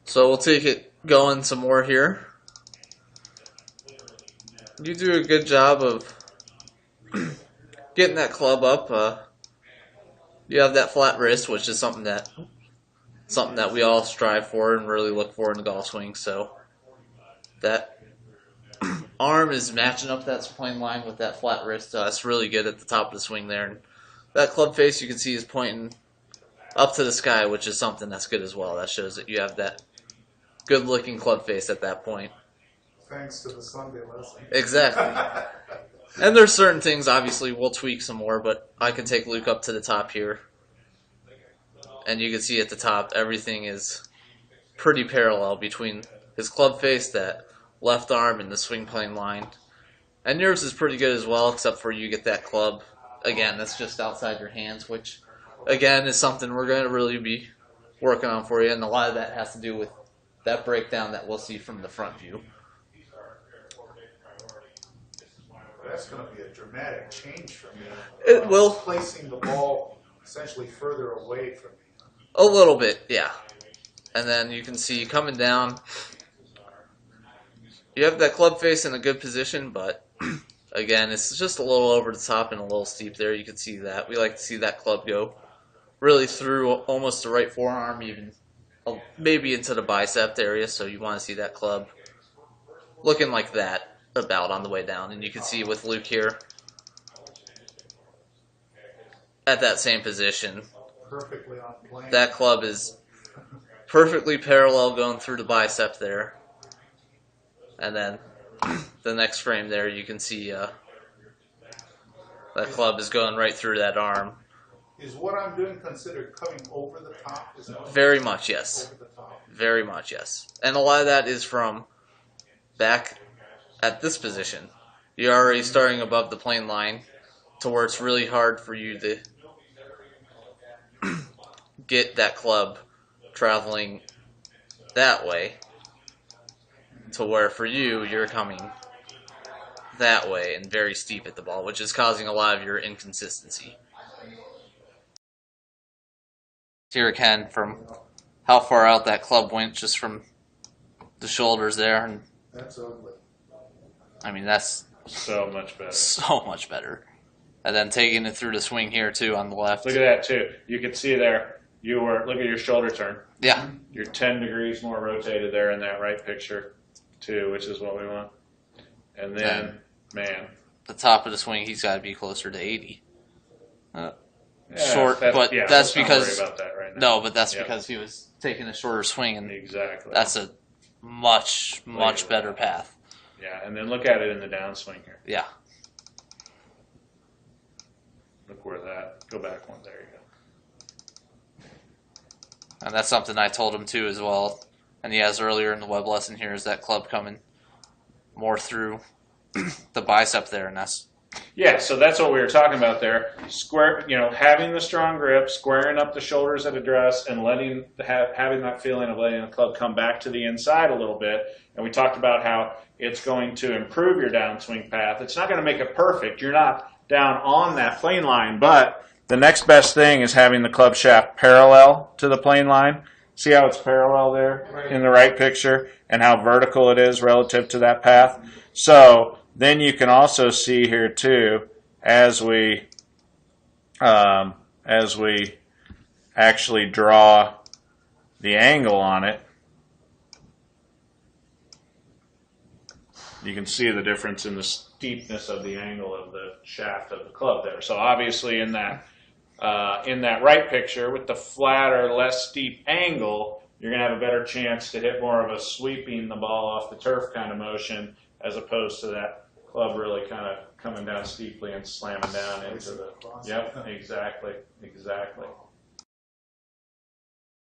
So we'll take it going some more here. You do a good job of getting that club up. You have that flat wrist, which is something that we all strive for and really look for in the golf swing. So that arm is matching up that swing line with that flat wrist. It's really good at the top of the swing there. And that club face you can see is pointing up to the sky, which is something that's good as well. That shows that you have that good-looking club face at that point. Thanks to the Sunday lesson. Exactly. And there's certain things, obviously, we'll tweak some more, but I can take Luke up to the top here. And you can see at the top, everything is pretty parallel between his club face, that left arm, and the swing plane line. And yours is pretty good as well, except for you get that club, again, that's just outside your hands, which, again, is something we're going to really be working on for you. And a lot of that has to do with that breakdown that we'll see from the front view. That's going to be a dramatic change for me. It will. Placing the ball essentially further away from me. A little bit, yeah. And then you can see coming down, you have that club face in a good position, but again, it's just a little over the top and a little steep there. You can see that. We like to see that club go really through almost the right forearm, even maybe into the bicep area, so you want to see that club looking like that about on the way down. And you can see with Luke here at that same position, perfectly on plane. That club is perfectly parallel going through the bicep there. And then the next frame there, you can see that club is going right through that arm. Is what I'm doing considered coming over the top? Is that very much, yes. Over the top? Very much, yes. And a lot of that is from back at this position. You're already starting above the plane line to where it's really hard for you to get that club traveling that way, to where for you, you're coming that way and very steep at the ball, which is causing a lot of your inconsistency. Here again, from how far out that club went, just from the shoulders there. And that's ugly. I mean, that's so much better. So much better. And then taking it through the swing here, too, on the left. Look at that, too. You can see there, look at your shoulder turn. Yeah. You're 10 degrees more rotated there in that right picture, too, which is what we want. And then, man. The top of the swing, he's got to be closer to 80. Yeah, short, but that's because worry about that right now. No, but that's because he was taking a shorter swing, and exactly. That's a much better path. Yeah, and then look at it in the downswing here. Yeah. Look where that. Go back one. There you go. And that's something I told him too as well. And he has earlier in the web lesson here is that club coming more through the bicep there, and that's. Yeah, so that's what we were talking about there. Square, having the strong grip, squaring up the shoulders at address, and having that feeling of letting the club come back to the inside a little bit. And we talked about how it's going to improve your downswing path. It's not going to make it perfect. You're not down on that plane line, but the next best thing is having the club shaft parallel to the plane line. See how it's parallel there in the right picture, and how vertical it is relative to that path. So then you can also see here too, as we actually draw the angle on it, you can see the difference in the steepness of the angle of the shaft of the club there. So obviously in that right picture with the flatter, less steep angle, you're going to have a better chance to hit more of a sweeping the ball off the turf kind of motion, as opposed to that club really kind of coming down steeply and slamming down into the. Yep, exactly.